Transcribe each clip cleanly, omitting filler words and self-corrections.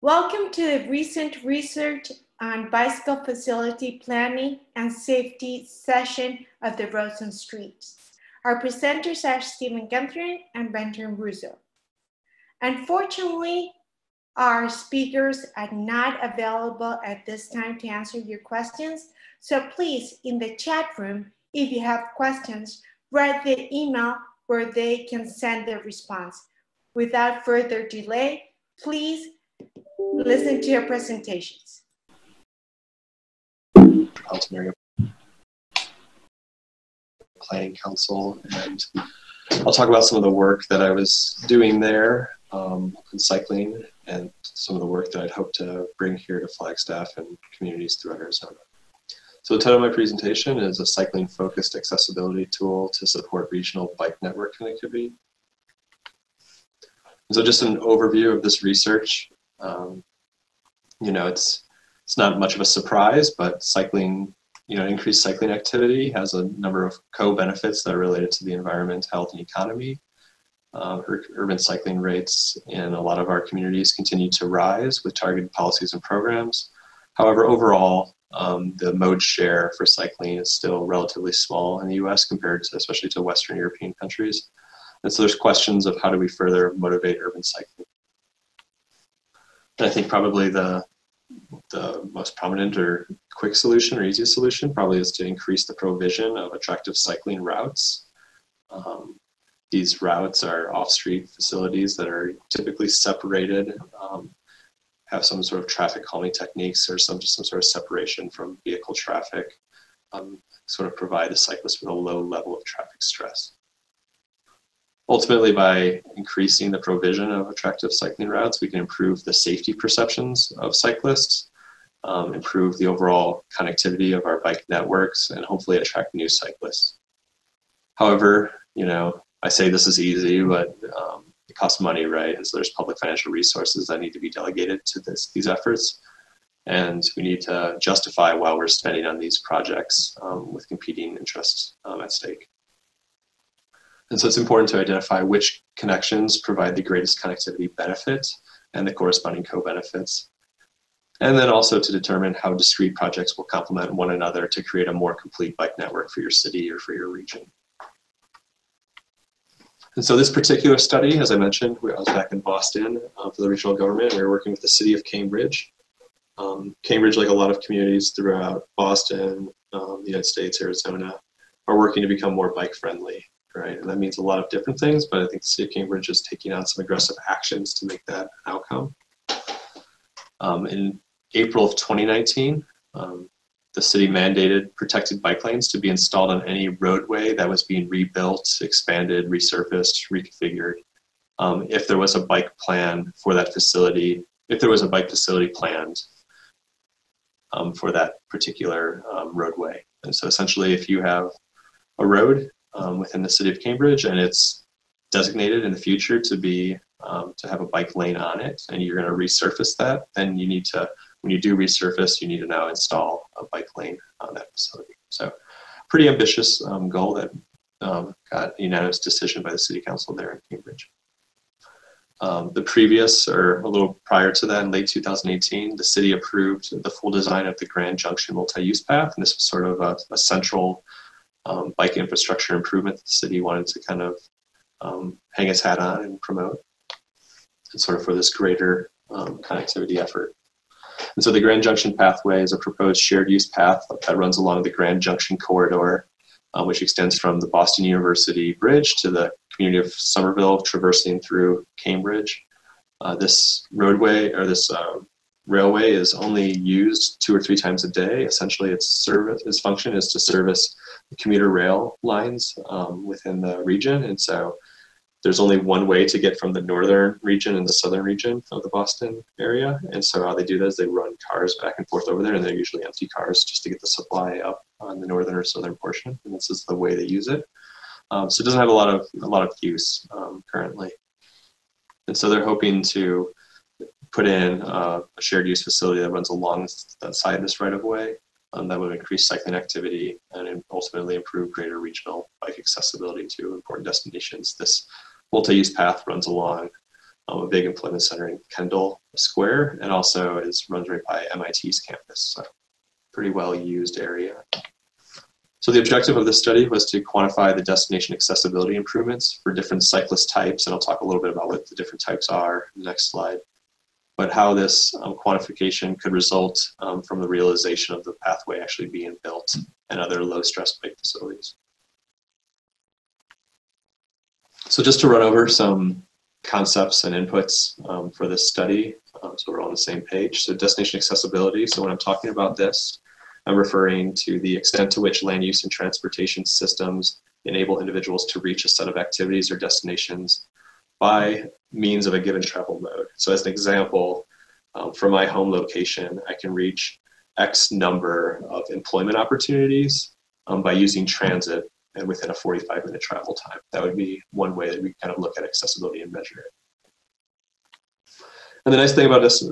Welcome to the recent research on bicycle facility planning and safety session of the roads and streets. Our presenters are Stephen Gunther and Benjamin Russo. Unfortunately, our speakers are not available at this time to answer your questions, so please, in the chat room, if you have questions, write the email where they can send their response. Without further delay, please listen to your presentations. Planning Council, and I'll talk about some of the work that I was doing there in cycling and some of the work that I'd hope to bring here to Flagstaff and communities throughout Arizona. So the title of my presentation is a cycling-focused accessibility tool to support regional bike network connectivity. And so just an overview of this research. It's not much of a surprise, but cycling, increased cycling activity has a number of co-benefits that are related to the environment, health, and economy. Urban cycling rates in a lot of our communities continue to rise with targeted policies and programs. However, overall, the mode share for cycling is still relatively small in the US compared to, especially to Western European countries. And so there's questions of how do we further motivate urban cycling. And I think probably the most prominent or quick solution or easiest solution probably is to increase the provision of attractive cycling routes. These routes are off-street facilities that are typically separated, have some sort of traffic calming techniques or some sort of separation from vehicle traffic, sort of provide the cyclist with a low level of traffic stress. Ultimately, by increasing the provision of attractive cycling routes, we can improve the safety perceptions of cyclists, improve the overall connectivity of our bike networks, and hopefully attract new cyclists. However, I say this is easy, but it costs money, right? And so there's public financial resources that need to be delegated to these efforts. And we need to justify why we're spending on these projects with competing interests at stake. And so it's important to identify which connections provide the greatest connectivity benefit and the corresponding co-benefits. And then also to determine how discrete projects will complement one another to create a more complete bike network for your city or for your region. And so this particular study, as I mentioned, I was back in Boston for the regional government. We were working with the city of Cambridge. Cambridge, like a lot of communities throughout Boston, the United States, Arizona, are working to become more bike friendly. Right, and that means a lot of different things, but I think the city of Cambridge is taking on some aggressive actions to make that an outcome. In April of 2019, the city mandated protected bike lanes to be installed on any roadway that was being rebuilt, expanded, resurfaced, reconfigured. If there was a bike plan for that facility, if there was a bike facility planned for that particular roadway. And so essentially, if you have a road within the city of Cambridge and it's designated in the future to be to have a bike lane on it, and you're going to resurface that, then you need to, when you do resurface, you need to now install a bike lane on that facility. So pretty ambitious goal that got a unanimous decision by the city council there in Cambridge. The previous, or a little prior to that, in late 2018, the city approved the full design of the Grand Junction multi-use path, and this was sort of a central bike infrastructure improvement that the city wanted to kind of hang its hat on and promote, and sort of for this greater connectivity effort. And so the Grand Junction pathway is a proposed shared use path that runs along the Grand Junction corridor, which extends from the Boston University Bridge to the community of Somerville, traversing through Cambridge. This roadway, or this railway, is only used 2 or 3 times a day. Essentially, its function is to service the commuter rail lines within the region. And so there's only one way to get from the northern region and the southern region of the Boston area. And so how they do that is they run cars back and forth over there, and they're usually empty cars just to get the supply up on the northern or southern portion. And this is the way they use it. So it doesn't have a lot of use currently. And so they're hoping to put in a shared use facility that runs along that side of this right of way that would increase cycling activity and ultimately improve greater regional bike accessibility to important destinations. This multi-use path runs along a big employment center in Kendall Square, and also runs right by MIT's campus. So pretty well used area. So the objective of this study was to quantify the destination accessibility improvements for different cyclist types, and I'll talk a little bit about what the different types are in the next slide, but how this quantification could result from the realization of the pathway actually being built and other low stress bike facilities. So just to run over some concepts and inputs for this study, so we're on the same page. So destination accessibility, so when I'm talking about this, I'm referring to the extent to which land use and transportation systems enable individuals to reach a set of activities or destinations by means of a given travel mode. So as an example, from my home location, I can reach X number of employment opportunities by using transit and within a 45-minute travel time. That would be one way that we kind of look at accessibility and measure it. And the nice thing about this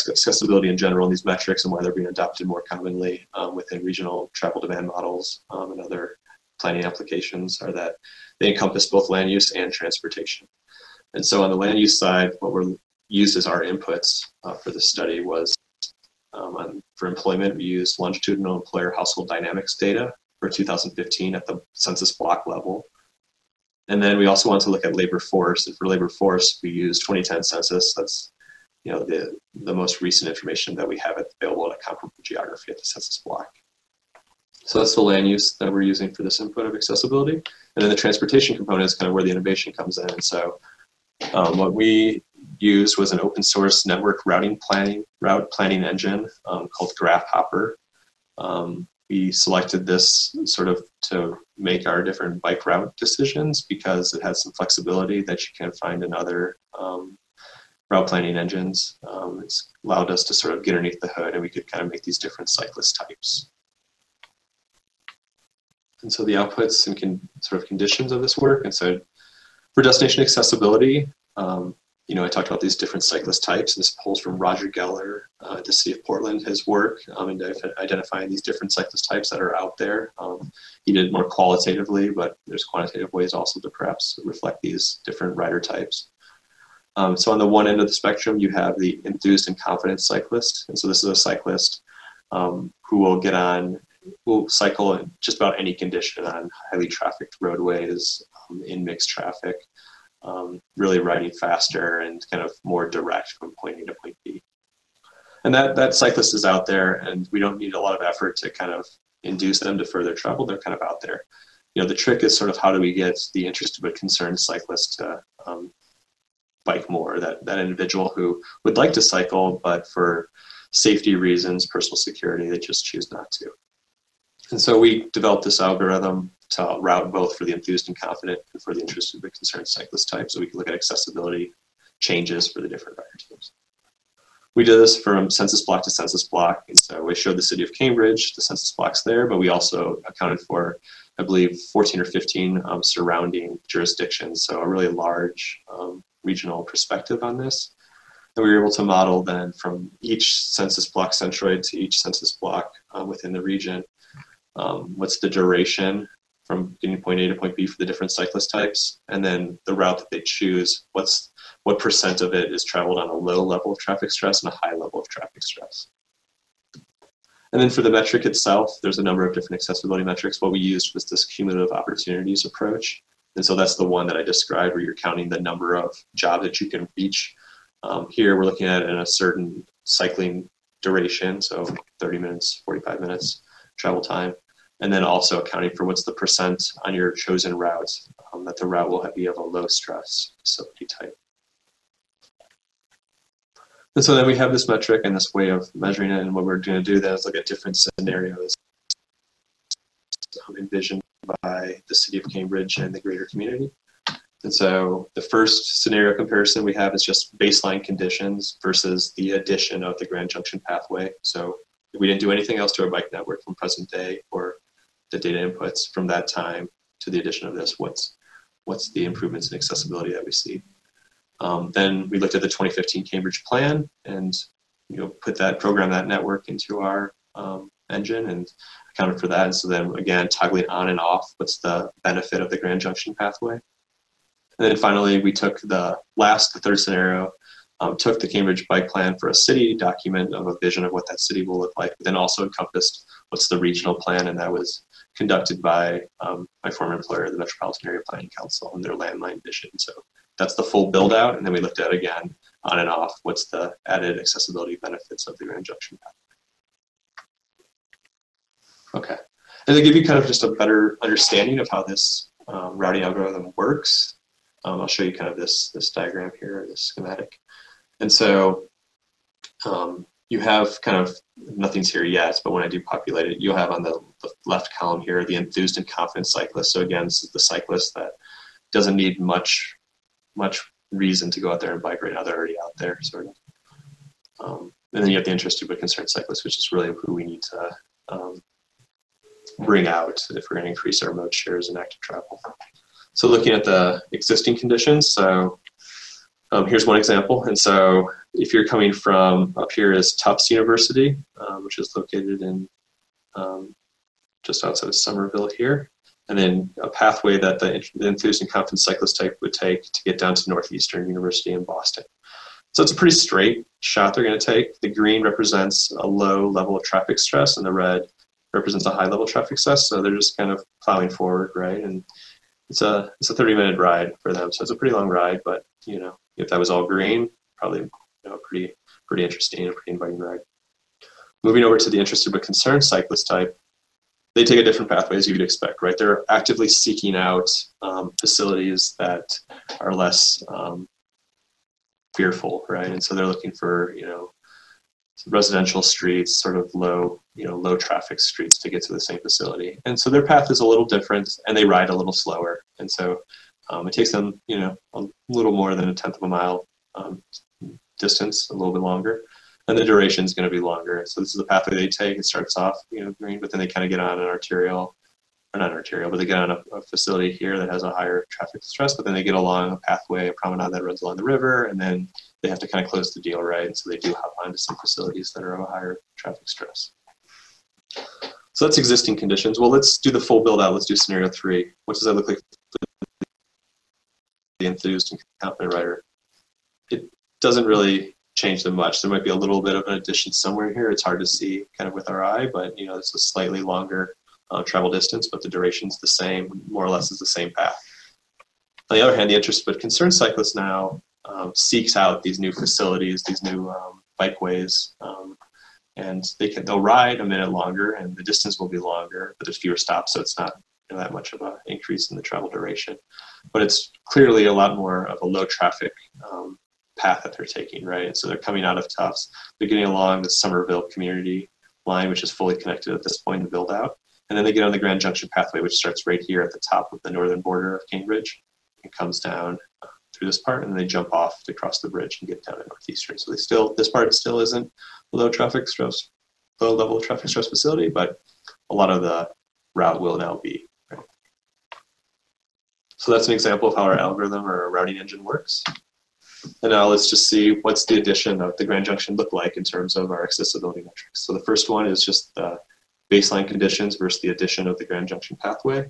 accessibility in general and these metrics and why they're being adopted more commonly within regional travel demand models and other planning applications are that they encompass both land use and transportation. And so on the land use side, what were used as our inputs for this study was for employment, we used longitudinal employer household dynamics data for 2015 at the census block level. And then we also wanted to look at labor force, and for labor force, we used 2010 census. That's the most recent information that we have available at a comparable geography at the census block. So that's the land use that we're using for this input of accessibility. And then the transportation component is kind of where the innovation comes in. And so what we used was an open source network route planning engine called Graph-Hopper. We selected this sort of to make our different bike route decisions because it has some flexibility that you can't find in other route planning engines. It's allowed us to sort of get underneath the hood and we could kind of make these different cyclist types. And so the outputs and sort of conditions of this work. And so for destination accessibility, I talked about these different cyclist types. This pulls from Roger Geller, the City of Portland, his work in identifying these different cyclist types that are out there. He did it more qualitatively, but there's quantitative ways also to perhaps reflect these different rider types. So on the one end of the spectrum, you have the enthused and confident cyclist. And so this is a cyclist who will cycle in just about any condition on highly trafficked roadways, in mixed traffic, really riding faster and kind of more direct from point A to point B. And that cyclist is out there, and we don't need a lot of effort to kind of induce them to further travel. They're kind of out there. The trick is sort of how do we get the interested but concerned cyclist to bike more, that individual who would like to cycle, but for safety reasons, personal security, they just choose not to. And so we developed this algorithm to route both for the enthused and confident and for the interested but concerned cyclist type, so we can look at accessibility changes for the different rider teams. We did this from census block to census block, and so we showed the city of Cambridge, the census blocks there, but we also accounted for, I believe, 14 or 15 surrounding jurisdictions, so a really large regional perspective on this. And we were able to model then from each census block centroid to each census block within the region, what's the duration from getting point A to point B for the different cyclist types, and then the route that they choose, what percent of it is traveled on a low level of traffic stress and a high level of traffic stress. And then for the metric itself, there's a number of different accessibility metrics. What we used was this cumulative opportunities approach. And so that's the one that I described where you're counting the number of jobs that you can reach. Here we're looking at it in a certain cycling duration, so 30 minutes, 45 minutes travel time. And then also accounting for what's the percent on your chosen route that the route will be of a low stress facility type. And so then we have this metric and this way of measuring it, and what we're going to do then is look at different scenarios envisioned by the city of Cambridge and the greater community. And so the first scenario comparison we have is just baseline conditions versus the addition of the Grand Junction pathway. So if we didn't do anything else to our bike network from present day or the data inputs from that time to the addition of this, what's the improvements in accessibility that we see. Then we looked at the 2015 Cambridge plan and program that network into our engine and accounted for that. And so then again, toggling on and off, what's the benefit of the Grand Junction pathway? And then finally, we took the third scenario, took the Cambridge bike plan for a city document of a vision of what that city will look like, but then also encompassed what's the regional plan, and that was conducted by my former employer, the Metropolitan Area Planning Council, and their landline vision. So that's the full build out, and then we looked at again on and off what's the added accessibility benefits of the Grand Junction pathway. Okay, and to give you kind of just a better understanding of how this routing algorithm works, I'll show you kind of this diagram here, this schematic. And so you have kind of, nothing's here yet, but when I do populate it, you'll have on the left column here the enthused and confident cyclist. So again, this is the cyclist that doesn't need much reason to go out there and bike right now. They're already out there, sort of. And then you have the interested but concerned cyclist, which is really who we need to bring out if we're going to increase our mode shares and active travel. So looking at the existing conditions, so here's one example. And so if you're coming from, up here is Tufts University, which is located in just outside of Somerville here. And then a pathway that the enthused and confident cyclist type would take to get down to Northeastern University in Boston. So it's a pretty straight shot they're going to take. The green represents a low level of traffic stress, and the red represents a high level of traffic stress. So they're just kind of plowing forward, right? And it's a 30-minute ride for them. So it's a pretty long ride, but you know, if that was all green, probably, you know, pretty interesting and pretty inviting ride. Moving over to the interested but concerned cyclist type, they take a different pathway, as you would expect, right? They're actively seeking out facilities that are less fearful, right? And so they're looking for, you know, residential streets, sort of low traffic streets to get to the same facility. And so their path is a little different, and they ride a little slower. And so it takes them, you know, a little more than 1/10 of a mile distance, a little bit longer. And the duration is going to be longer. So this is the pathway they take. It starts off, you know, green, but then they kind of get on an arterial, or not arterial, but they get on a facility here that has a higher traffic stress, but then they get along a pathway, a promenade that runs along the river, and then they have to kind of close the deal, right? And so they do hop onto some facilities that are of a higher traffic stress. So that's existing conditions. Well, let's do the full build out. Let's do scenario 3. What does that look like for the enthused and confident rider? It doesn't really change them much. There might be a little bit of an addition somewhere here. It's hard to see kind of with our eye, but you know, it's a slightly longer travel distance, but the duration's the same, more or less is the same path. On the other hand, the interested but concerned cyclist now seeks out these new facilities, these new bikeways, and they'll ride a minute longer, and the distance will be longer, but there's fewer stops, so it's not, you know, that much of an increase in the travel duration. But it's clearly a lot more of a low traffic path that they're taking, right? And so they're coming out of Tufts, they're getting along the Somerville community line, which is fully connected at this point in the build out. And then they get on the Grand Junction pathway, which starts right here at the top of the northern border of Cambridge and comes down through this part, and then they jump off to cross the bridge and get down to Northeastern. So this part still isn't a low level of traffic stress facility, but a lot of the route will now be. Right? So that's an example of how our algorithm or our routing engine works. And now let's just see what's the addition of the Grand Junction look like in terms of our accessibility metrics. So the first one is just the baseline conditions versus the addition of the Grand Junction pathway.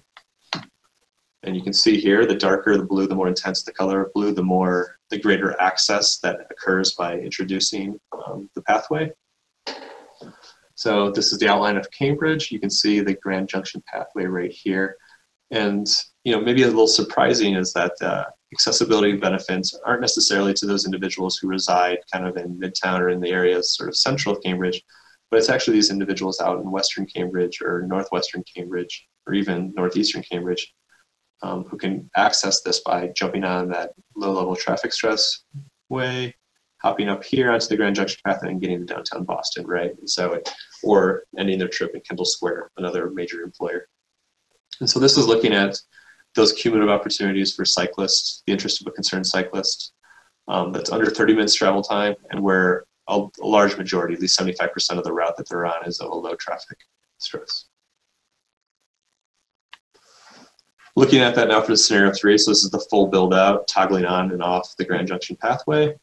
And you can see here, the darker the blue, the more intense the color of blue, the greater access that occurs by introducing the pathway. So this is the outline of Cambridge. You can see the Grand Junction pathway right here. And you know, maybe a little surprising is that accessibility benefits aren't necessarily to those individuals who reside kind of in Midtown or in the areas sort of central of Cambridge, but it's actually these individuals out in Western Cambridge or Northwestern Cambridge or even Northeastern Cambridge who can access this by jumping on that low-level traffic stress way, hopping up here onto the Grand Junction path and getting to downtown Boston, right? And so, or ending their trip in Kendall Square, another major employer. And so this is looking at those cumulative opportunities for cyclists, the interested but concerned cyclists, that's under 30 minutes travel time, and where a large majority, at least 75% of the route that they're on is of a low traffic stress. Looking at that now for the scenario 3, so this is the full build out, toggling on and off the Grand Junction pathway.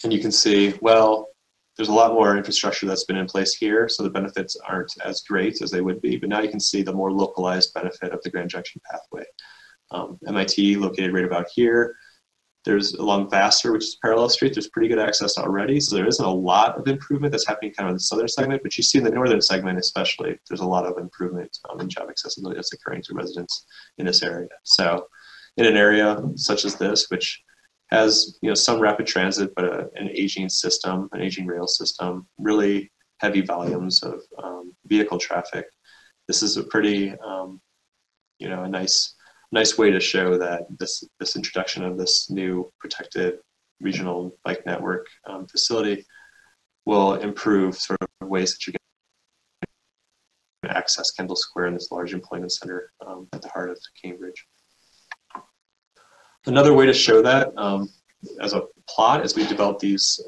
And you can see, well, there's a lot more infrastructure that's been in place here, so the benefits aren't as great as they would be, but now you can see the more localized benefit of the Grand Junction pathway. MIT, located right about here. There's along Vassar, which is parallel street, there's pretty good access already. So there isn't a lot of improvement that's happening kind of in the southern segment, but you see in the northern segment especially, there's a lot of improvement in job accessibility that's occurring to residents in this area. So in an area such as this, which has some rapid transit, but an aging system, an aging rail system, really heavy volumes of vehicle traffic, this is a pretty, a nice way to show that this introduction of this new protected regional bike network facility will improve sort of ways that you can access Kendall Square in this large employment center at the heart of Cambridge. Another way to show that as a plot is we developed these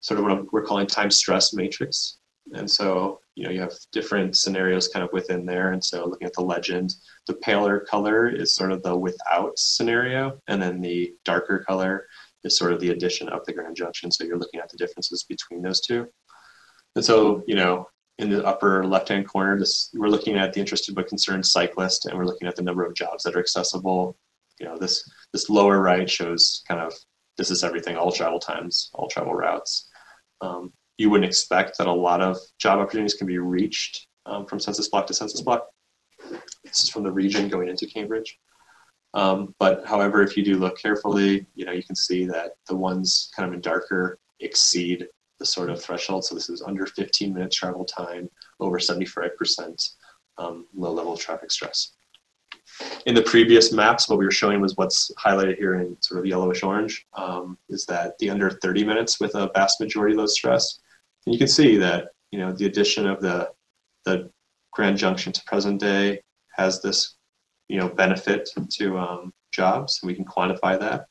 sort of what we're calling time stress matrix. And so, you have different scenarios kind of within there. And so looking at the legend, the paler color is sort of the without scenario. And then the darker color is sort of the addition of the Grand Junction. So you're looking at the differences between those two. And so, in the upper left-hand corner, we're looking at the interested but concerned cyclist, and we're looking at the number of jobs that are accessible. This lower right shows kind of, this is everything, all travel times, all travel routes. You wouldn't expect that a lot of job opportunities can be reached from census block to census block. This is from the region going into Cambridge. But however, if you do look carefully, you can see that the ones kind of in darker exceed the sort of threshold. So this is under 15 minutes travel time, over 75% low level of traffic stress. In the previous maps, what we were showing was what's highlighted here in sort of yellowish orange, is that the under 30 minutes with a vast majority low stress. And you can see that, the addition of the Grand Junction to present day has this, benefit to jobs, and we can quantify that.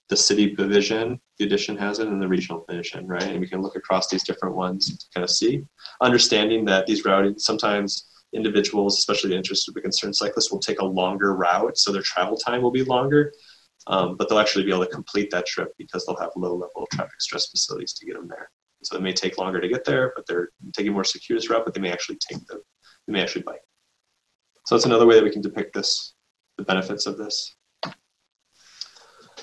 The city division, the addition has it, and the regional division, right? And we can look across these different ones to kind of see, understanding that these routing, sometimes individuals, especially interested but concerned cyclists, will take a longer route, so their travel time will be longer, but they'll actually be able to complete that trip because they'll have low level traffic stress facilities to get them there. So it may take longer to get there, but they're taking a more circuitous route, but they may actually bike. So that's another way that we can depict the benefits of this.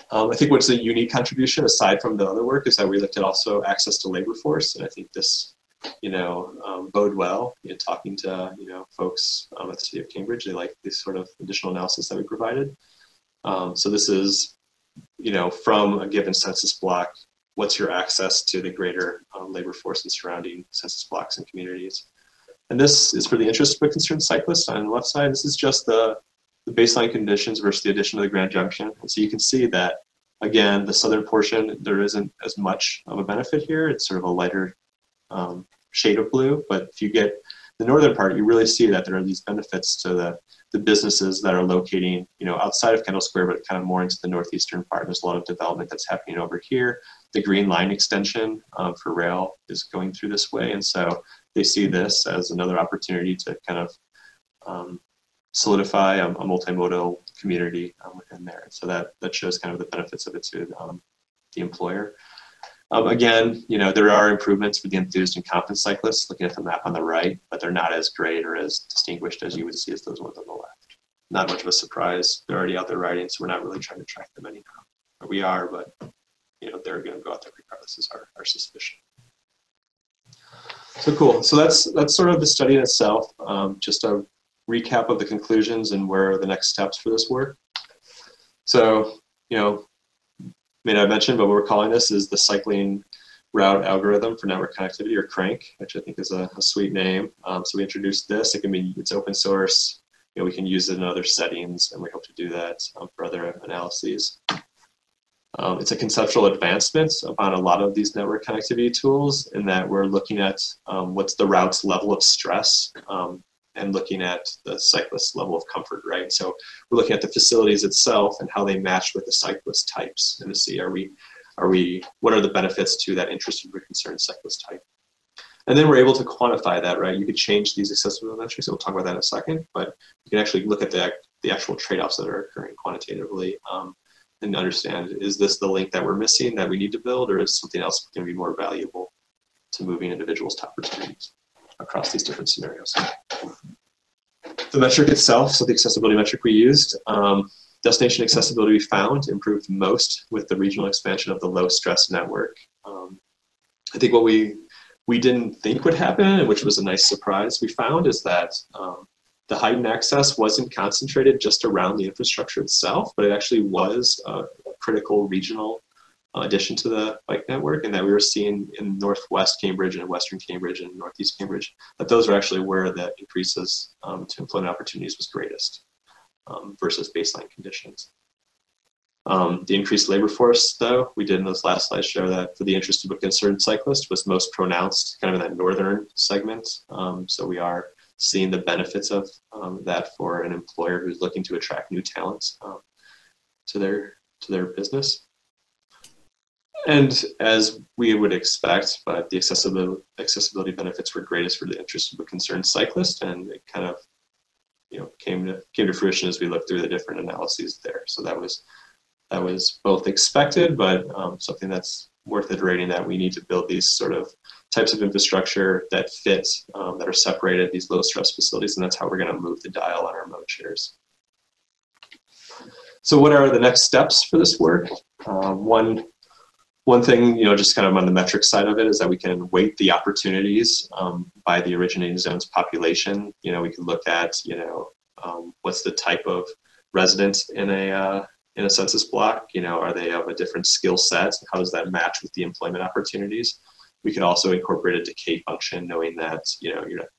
I think what's a unique contribution aside from the other work is that we looked at also access to labor force, and I think this bode well in talking to folks at the City of Cambridge. They like this sort of additional analysis that we provided. So this is from a given census block, what's your access to the greater labor force in surrounding census blocks and communities. And this is for the interested but concerned cyclist on the left side. This is just the baseline conditions versus the addition of the Grand Junction. And so you can see that, again, the southern portion, there isn't as much of a benefit here. It's sort of a lighter shade of blue, but if you get the northern part, you really see that there are these benefits to the businesses that are locating, outside of Kendall Square, but kind of more into the northeastern part. There's a lot of development that's happening over here. The Green Line extension for rail is going through this way, and so they see this as another opportunity to kind of solidify a multimodal community within there. And so that shows kind of the benefits of it to the employer. Again, there are improvements for the enthused and confident cyclists, looking at the map on the right, but they're not as great or as distinguished as you would see as those ones on the left. Not much of a surprise. They're already out there riding, so we're not really trying to track them anyhow. Or we are, but they're going to go out there regardless is our suspicion. So cool. So that's sort of the study in itself. Just a recap of the conclusions and where are the next steps for this work. So, may not mention, but what we're calling this is the cycling route algorithm for network connectivity, or CRANK, which I think is a sweet name. So we introduced this. It's open source. We can use it in other settings, and we hope to do that for other analyses. It's a conceptual advancement upon a lot of these network connectivity tools, in that we're looking at what's the route's level of stress, and looking at the cyclist's level of comfort, right? So we're looking at the facilities itself and how they match with the cyclist types, and to see what are the benefits to that interested or concerned cyclist type. And then we're able to quantify that, right? You could change these accessibility metrics, so we'll talk about that in a second, but you can actually look at the actual trade-offs that are occurring quantitatively, and understand, is this the link that we're missing that we need to build, or is something else going to be more valuable to moving individuals to opportunities across these different scenarios. The metric itself, so the accessibility metric we used, destination accessibility we found improved most with the regional expansion of the low stress network. I think what we didn't think would happen, which was a nice surprise we found, is that the heightened access wasn't concentrated just around the infrastructure itself, but it actually was a critical regional addition to the bike network, and that we were seeing in Northwest Cambridge and Western Cambridge and Northeast Cambridge, that those are actually where the increases to employment opportunities was greatest versus baseline conditions. The increased labor force, though, we did in those last slides show that for the interested but concerned cyclist was most pronounced kind of in that northern segment. So we are seeing the benefits of that for an employer who's looking to attract new talents to their business. And as we would expect, but the accessibility benefits were greatest for the interested but concerned cyclist, and it kind of came to fruition as we looked through the different analyses there. So that was both expected, but something that's worth iterating, that we need to build these sort of types of infrastructure that fit, that are separated, these low stress facilities, and that's how we're going to move the dial on our mode shares. So what are the next steps for this work? One thing, just kind of on the metric side of it, is that we can weight the opportunities by the originating zone's population. We can look at, what's the type of resident in a census block. Are they of a different skill set? How does that match with the employment opportunities? We could also incorporate a decay function, knowing that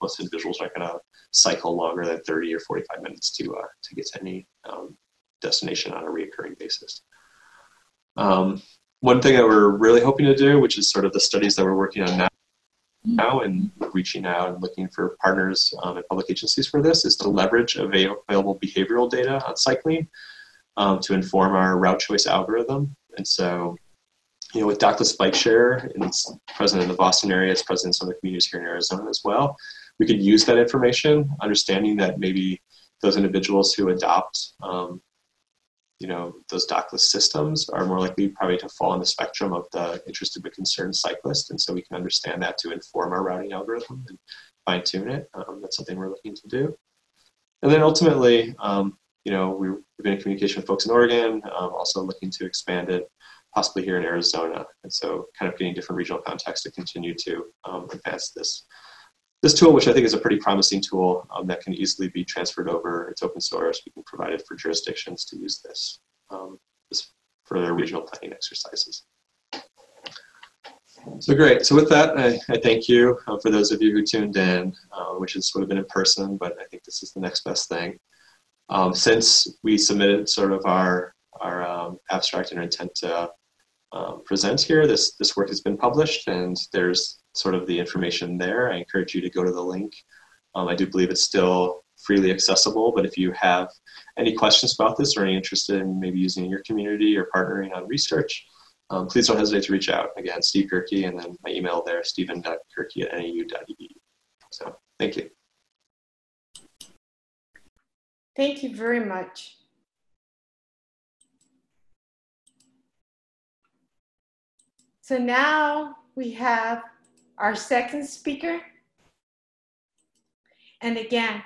most individuals aren't going to cycle longer than 30 or 45 minutes to get to any destination on a reoccurring basis. One thing that we're really hoping to do, which is sort of the studies that we're working on now and reaching out and looking for partners and public agencies for this, is to leverage available behavioral data on cycling to inform our route choice algorithm. And so, with Dockless Bike Share, and it's present in the Boston area, it's present in some of the communities here in Arizona as well, we could use that information, understanding that maybe those individuals who adopt those dockless systems are more likely probably to fall on the spectrum of the interested but concerned cyclist. And so we can understand that to inform our routing algorithm and fine tune it. That's something we're looking to do. And then ultimately, we've been in communication with folks in Oregon, also looking to expand it possibly here in Arizona. And so kind of getting different regional contexts to continue to advance this tool, which I think is a pretty promising tool that can easily be transferred over. It's open source. We can provide it for jurisdictions to use this for their regional planning exercises. So great. So with that, I thank you for those of you who tuned in, which would have been in person, but I think this is the next best thing. Since we submitted sort of our abstract and our intent to present here, this work has been published, and there's sort of the information there. I encourage you to go to the link. I do believe it's still freely accessible, but if you have any questions about this or any interest in maybe using it in your community or partnering on research, please don't hesitate to reach out. Again, Steve Kirky, and then my email there, stephen.kirky@nau.edu. So thank you. Thank you very much. So now we have our second speaker. And again,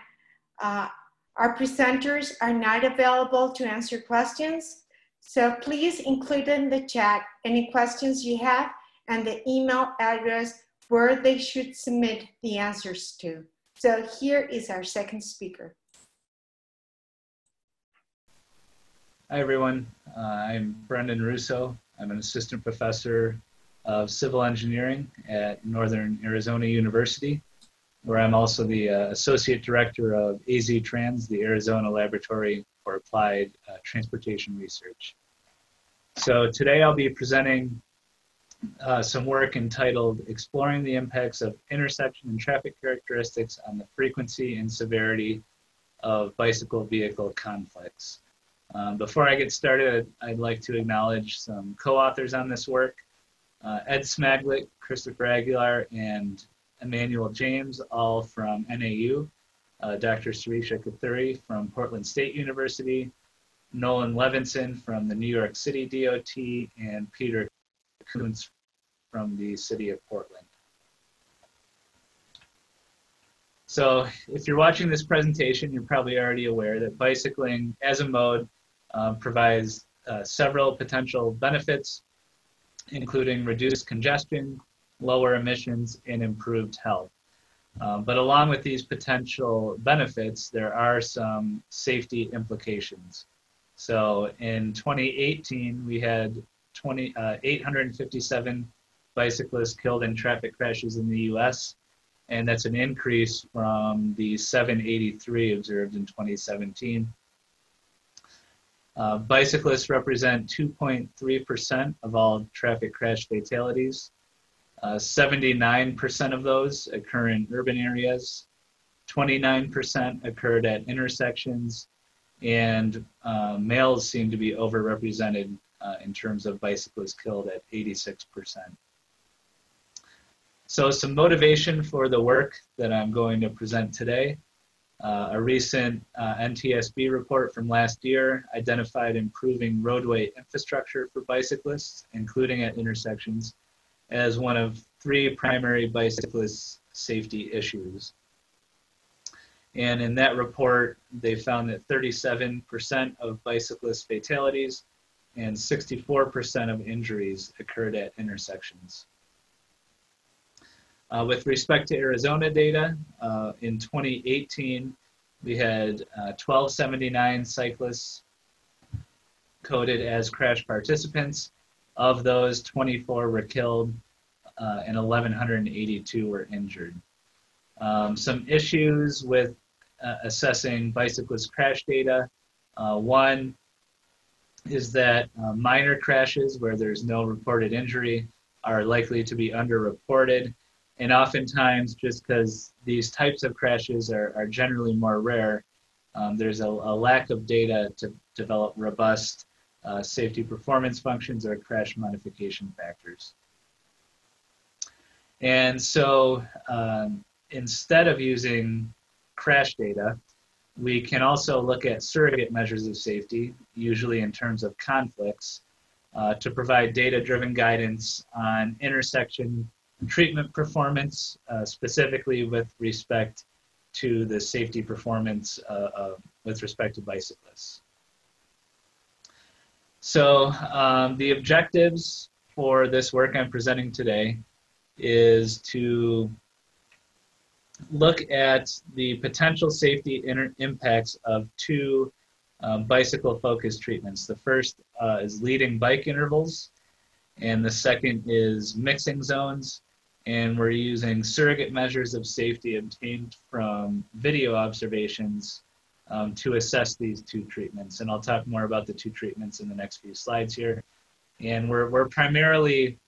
our presenters are not available to answer questions. So please include in the chat any questions you have and the email address where they should submit the answers to. So here is our second speaker. Hi, everyone. I'm Brendan Russo. I'm an assistant professor of civil engineering at Northern Arizona University, where I'm also the associate director of AZ Trans, the Arizona Laboratory for Applied Transportation Research. So today I'll be presenting some work entitled Exploring the Impacts of Intersection and Traffic Characteristics on the Frequency and Severity of Bicycle Vehicle Conflicts. Before I get started, I'd like to acknowledge some co-authors on this work, Ed Smaglik, Christopher Aguilar, and Emmanuel James, all from NAU, Dr. Sirisha Kathuri from Portland State University, Nolan Levinson from the New York City DOT, and Peter Kuntz from the City of Portland. So if you're watching this presentation, you're probably already aware that bicycling as a mode provides several potential benefits, including reduced congestion, lower emissions, and improved health. But along with these potential benefits, there are some safety implications. So in 2018, we had 857 bicyclists killed in traffic crashes in the US, and that's an increase from the 783 observed in 2017. Bicyclists represent 2.3% of all traffic crash fatalities. 79% of those occur in urban areas, 29% occurred at intersections, and males seem to be overrepresented in terms of bicyclists killed at 86%. So some motivation for the work that I'm going to present today. A recent NTSB report from last year identified improving roadway infrastructure for bicyclists, including at intersections, as one of 3 primary bicyclist safety issues. And in that report, they found that 37% of bicyclist fatalities and 64% of injuries occurred at intersections. With respect to Arizona data, in 2018, we had 1,279 cyclists coded as crash participants. Of those, 24 were killed and 1,182 were injured. Some issues with assessing bicyclist crash data. One is that minor crashes where there's no reported injury are likely to be underreported. And oftentimes, just because these types of crashes are generally more rare, there's a lack of data to develop robust safety performance functions or crash modification factors. And so instead of using crash data, we can also look at surrogate measures of safety, usually in terms of conflicts, to provide data-driven guidance on intersection treatment performance, specifically with respect to the safety performance with respect to bicyclists. So the objectives for this work I'm presenting today is to look at the potential safety impacts of 2 bicycle-focused treatments. The first is leading bike intervals, and the second is mixing zones. And we're using surrogate measures of safety obtained from video observations to assess these 2 treatments. And I'll talk more about the 2 treatments in the next few slides here. And we're primarily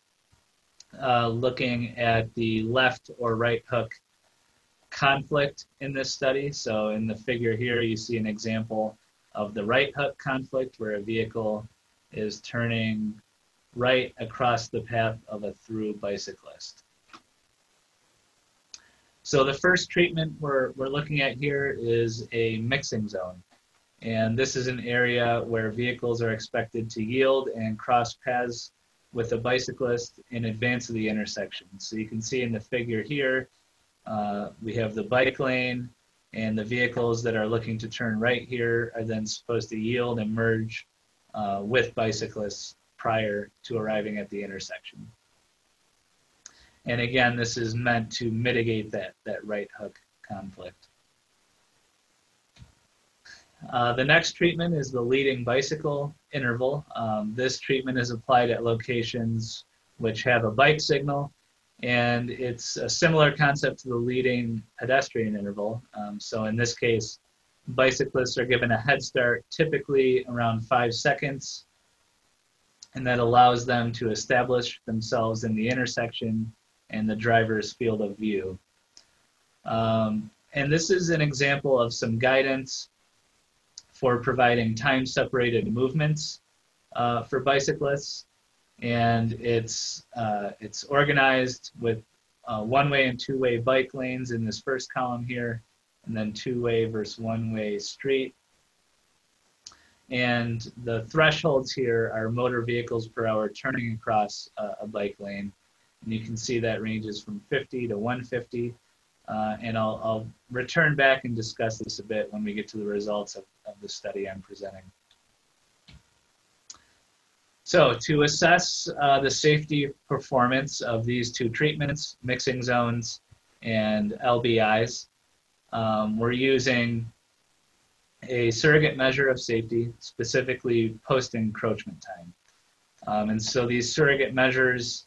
looking at the left or right hook conflict in this study. So in the figure here, you see an example of the right hook conflict where a vehicle is turning right across the path of a through bicyclist. So the first treatment we're looking at here is a mixing zone. And this is an area where vehicles are expected to yield and cross paths with a bicyclist in advance of the intersection. So you can see in the figure here, we have the bike lane, and the vehicles that are looking to turn right here are then supposed to yield and merge with bicyclists prior to arriving at the intersection. And again, this is meant to mitigate that right hook conflict. The next treatment is the leading bicycle interval. This treatment is applied at locations which have a bike signal, and it's a similar concept to the leading pedestrian interval. So in this case, bicyclists are given a head start, typically around 5 seconds, and that allows them to establish themselves in the intersection and the driver's field of view. And this is an example of some guidance for providing time-separated movements for bicyclists. And it's organized with one-way and two-way bike lanes in this first column here, and then two-way versus one-way street. And the thresholds here are motor vehicles per hour turning across a bike lane. And you can see that ranges from 50 to 150. And I'll return back and discuss this a bit when we get to the results of the study I'm presenting. So to assess the safety performance of these two treatments, mixing zones and LBIs, we're using a surrogate measure of safety, specifically post-encroachment time. And so these surrogate measures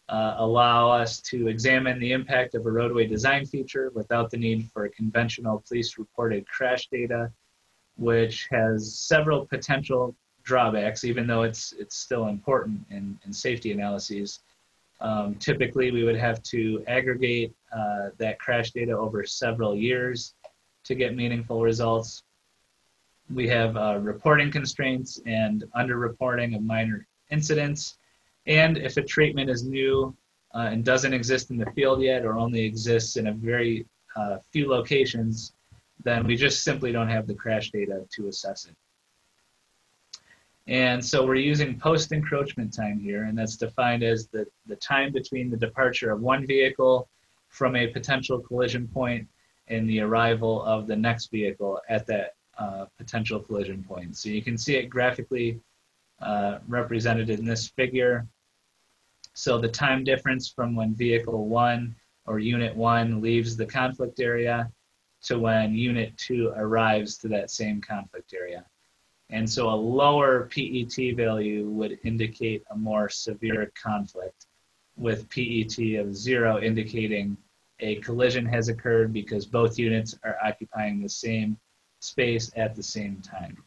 allow us to examine the impact of a roadway design feature without the need for conventional police-reported crash data, which has several potential drawbacks, even though it's still important in safety analyses. Typically, we would have to aggregate that crash data over several years to get meaningful results. We have reporting constraints and underreporting of minor incidents. And if a treatment is new and doesn't exist in the field yet, or only exists in a very few locations, then we just simply don't have the crash data to assess it. And so we're using post-encroachment time here, and that's defined as the time between the departure of one vehicle from a potential collision point and the arrival of the next vehicle at that potential collision point. So you can see it graphically represented in this figure. So the time difference from when vehicle 1 or unit 1 leaves the conflict area to when unit 2 arrives to that same conflict area. And so a lower PET value would indicate a more severe conflict, with PET of 0 indicating a collision has occurred because both units are occupying the same space at the same time.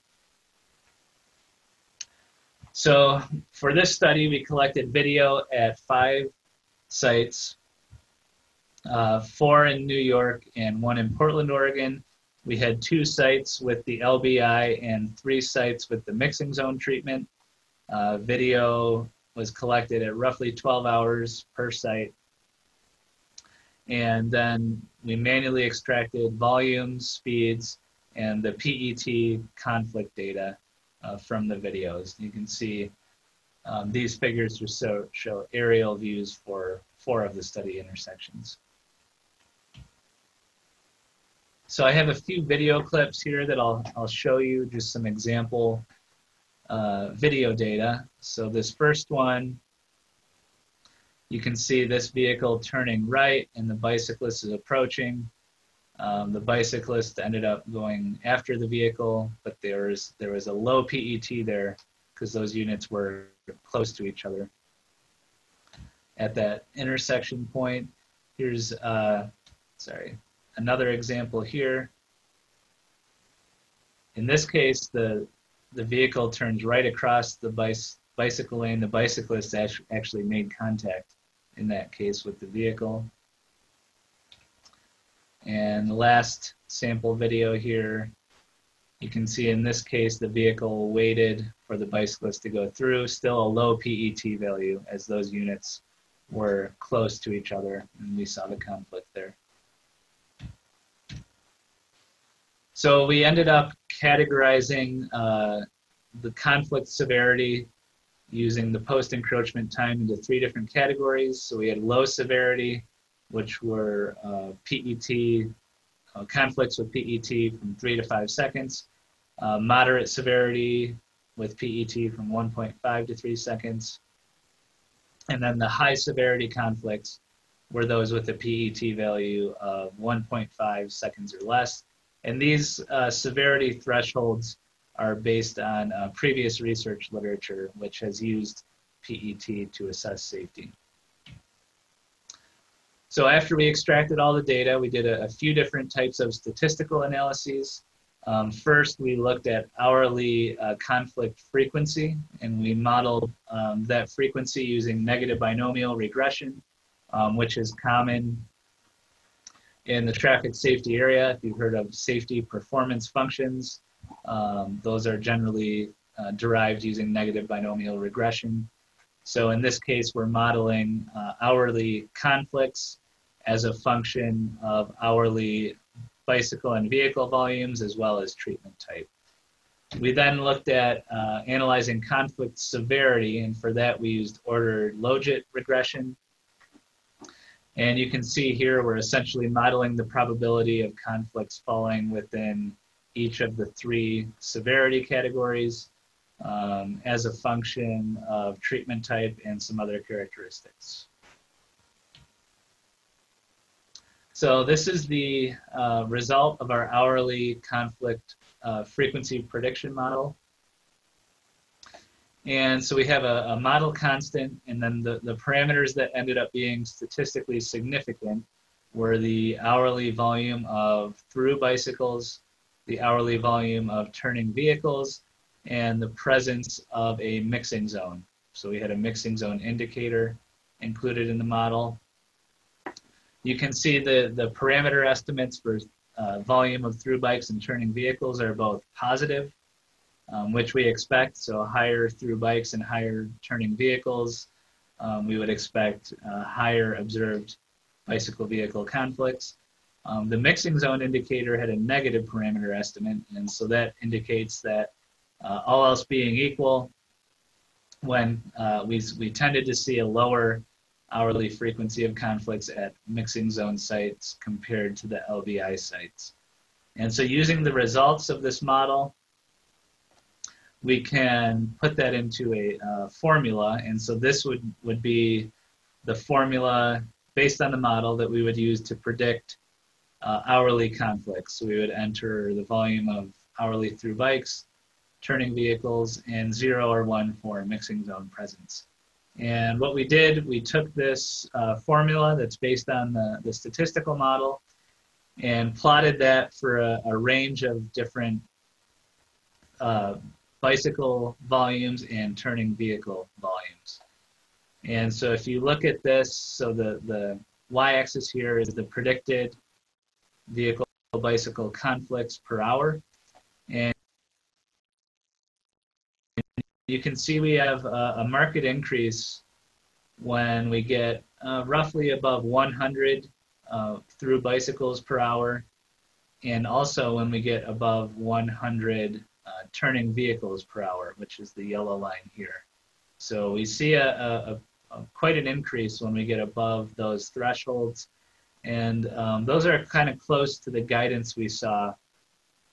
So for this study, we collected video at 5 sites, 4 in New York and 1 in Portland, Oregon. We had 2 sites with the LBI and 3 sites with the mixing zone treatment. Video was collected at roughly 12 hours per site. And then we manually extracted volumes, speeds, and the PET conflict data from the videos. You can see these figures just show aerial views for 4 of the study intersections. So I have a few video clips here that I'll show you, just some example video data. So this first one, you can see this vehicle turning right and the bicyclist is approaching. The bicyclist ended up going after the vehicle, but there was a low PET there because those units were close to each other. At that intersection point, here's another example here. In this case, the vehicle turns right across the bicycle lane. The bicyclist actually made contact in that case with the vehicle. And the last sample video here, you can see in this case the vehicle waited for the bicyclist to go through, still a low PET value as those units were close to each other, and we saw the conflict there. So we ended up categorizing the conflict severity using the post-encroachment time into 3 different categories. So we had low severity, which were PET, conflicts with PET from 3 to 5 seconds, moderate severity with PET from 1.5 to 3 seconds, and then the high severity conflicts were those with a PET value of 1.5 seconds or less. And these severity thresholds are based on previous research literature, which has used PET to assess safety. So after we extracted all the data, we did a few different types of statistical analyses. First, we looked at hourly conflict frequency, and we modeled that frequency using negative binomial regression, which is common in the traffic safety area. If you've heard of safety performance functions, those are generally derived using negative binomial regression. So in this case, we're modeling hourly conflicts as a function of hourly bicycle and vehicle volumes as well as treatment type. We then looked at analyzing conflict severity, and for that we used ordered logit regression. And you can see here we're essentially modeling the probability of conflicts falling within each of the 3 severity categories as a function of treatment type and some other characteristics. So this is the result of our hourly conflict frequency prediction model. And so we have a model constant, and then the parameters that ended up being statistically significant were the hourly volume of through bicycles, the hourly volume of turning vehicles, and the presence of a mixing zone. So we had a mixing zone indicator included in the model. You can see the parameter estimates for volume of through bikes and turning vehicles are both positive, which we expect. So higher through bikes and higher turning vehicles, we would expect higher observed bicycle vehicle conflicts. The mixing zone indicator had a negative parameter estimate, and so that indicates that all else being equal, when we tended to see a lower hourly frequency of conflicts at mixing zone sites compared to the LVI sites. And so using the results of this model, we can put that into a formula. And so this would be the formula based on the model that we would use to predict hourly conflicts. So we would enter the volume of hourly through bikes, turning vehicles, and 0 or 1 for mixing zone presence. And what we did, we took this formula that's based on the statistical model and plotted that for a range of different bicycle volumes and turning vehicle volumes. And so if you look at this, so the y-axis here is the predicted vehicle bicycle conflicts per hour. And you can see we have a marked increase when we get roughly above 100 through bicycles per hour, and also when we get above 100 turning vehicles per hour, which is the yellow line here. So we see quite an increase when we get above those thresholds, and those are kind of close to the guidance we saw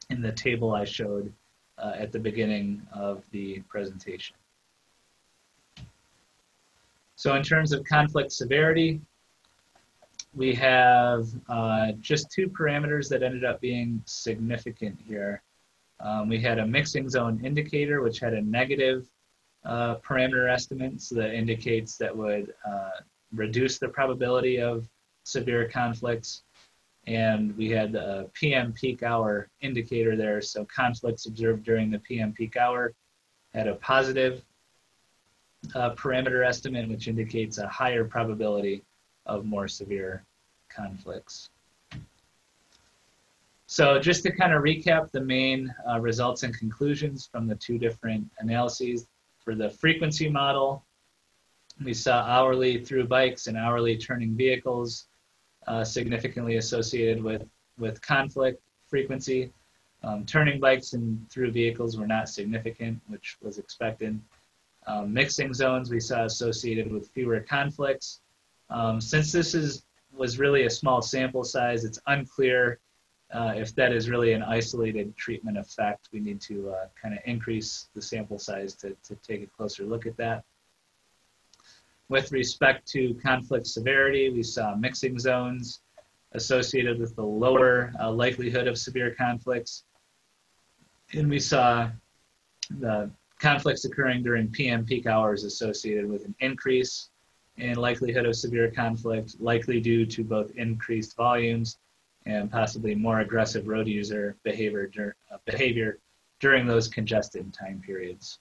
in the table I showed at the beginning of the presentation. So in terms of conflict severity, we have just 2 parameters that ended up being significant here. We had a mixing zone indicator, which had a negative parameter estimate, so that indicates that would reduce the probability of severe conflicts. And we had the PM peak hour indicator there, so conflicts observed during the PM peak hour had a positive parameter estimate, which indicates a higher probability of more severe conflicts. So just to kind of recap the main results and conclusions from the 2 different analyses. For the frequency model, we saw hourly through bikes and hourly turning vehicles significantly associated with conflict frequency. Turning bikes and through vehicles were not significant, which was expected. Mixing zones we saw associated with fewer conflicts. Since this was really a small sample size, it's unclear if that is really an isolated treatment effect. We need to kind of increase the sample size to take a closer look at that. With respect to conflict severity, we saw mixing zones associated with the lower likelihood of severe conflicts. And we saw the conflicts occurring during PM peak hours associated with an increase in likelihood of severe conflict, likely due to both increased volumes and possibly more aggressive road user behavior during those congested time periods.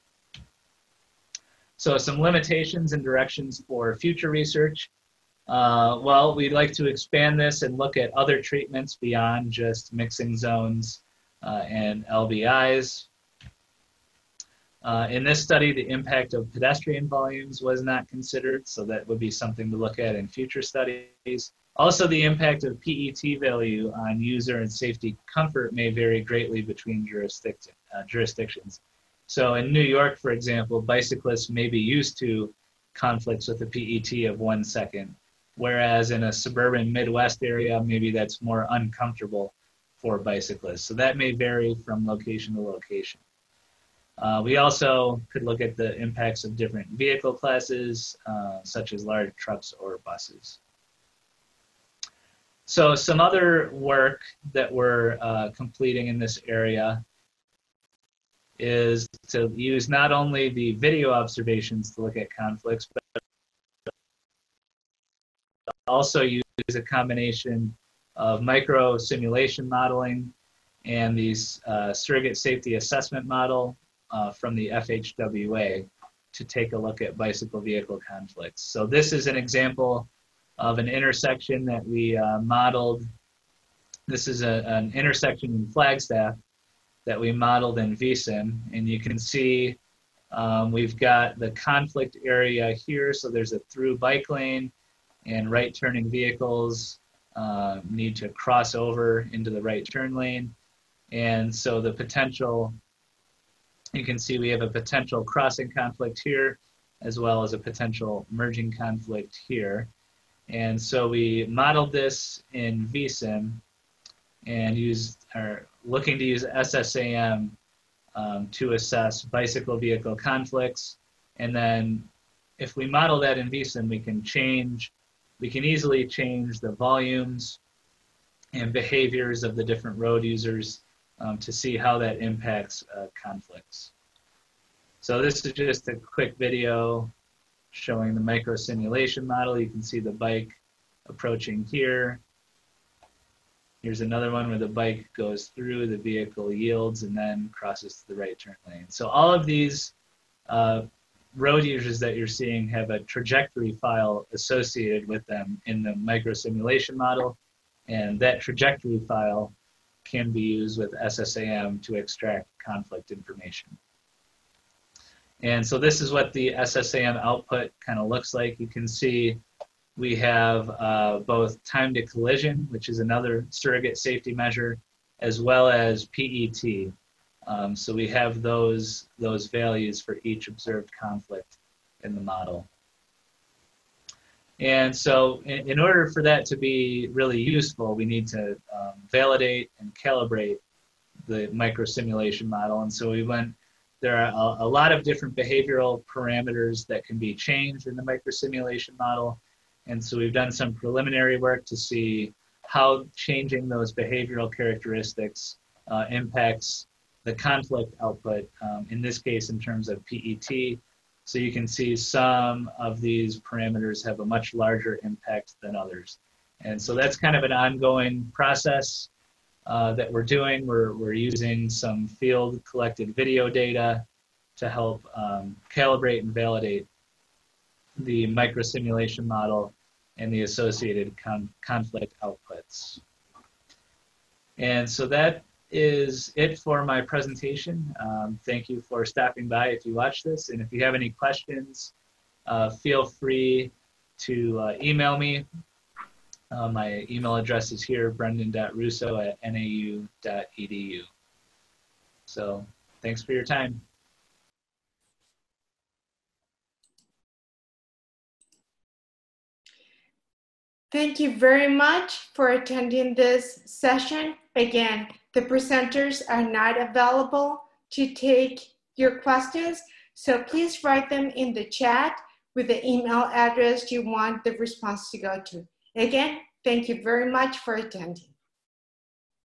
So some limitations and directions for future research. Well, we'd like to expand this and look at other treatments beyond just mixing zones and LVIs. In this study, the impact of pedestrian volumes was not considered, so that would be something to look at in future studies. Also, the impact of PET value on user and safety comfort may vary greatly between jurisdictions. So in New York, for example, bicyclists may be used to conflicts with a PET of 1 second, whereas in a suburban Midwest area, maybe that's more uncomfortable for bicyclists. So that may vary from location to location. We also could look at the impacts of different vehicle classes, such as large trucks or buses. So some other work that we're completing in this area is to use not only the video observations to look at conflicts, but also use a combination of micro simulation modeling and these surrogate safety assessment model from the FHWA to take a look at bicycle vehicle conflicts. So this is an example of an intersection that we modeled. This is an intersection in Flagstaff that we modeled in vSim, and you can see we've got the conflict area here. So there's a through bike lane, and right turning vehicles need to cross over into the right turn lane. And so the potential, you can see we have a potential crossing conflict here, as well as a potential merging conflict here. And so we modeled this in vSim and looking to use SSAM to assess bicycle vehicle conflicts. And then if we model that in vSim, we can easily change the volumes and behaviors of the different road users to see how that impacts conflicts. So this is just a quick video showing the micro simulation model. You can see the bike approaching here. Here's another one where the bike goes through, the vehicle yields, and then crosses to the right turn lane. So all of these road users that you're seeing have a trajectory file associated with them in the micro simulation model, and that trajectory file can be used with SSAM to extract conflict information. And so this is what the SSAM output kind of looks like. You can see we have both time to collision, which is another surrogate safety measure, as well as PET. So we have those values for each observed conflict in the model. And so in order for that to be really useful, we need to validate and calibrate the micro simulation model. And so there are a lot of different behavioral parameters that can be changed in the micro simulation model. And so we've done some preliminary work to see how changing those behavioral characteristics impacts the conflict output, in this case in terms of PET. So you can see some of these parameters have a much larger impact than others. And so that's kind of an ongoing process that we're doing. We're using some field collected video data to help calibrate and validate the micro simulation model and the associated conflict outputs. And so that is it for my presentation. Thank you for stopping by if you watch this. And if you have any questions, feel free to email me. My email address is here, brendan.russo@nau.edu. So thanks for your time. Thank you very much for attending this session. Again, the presenters are not available to take your questions, so please write them in the chat with the email address you want the response to go to. Again, thank you very much for attending.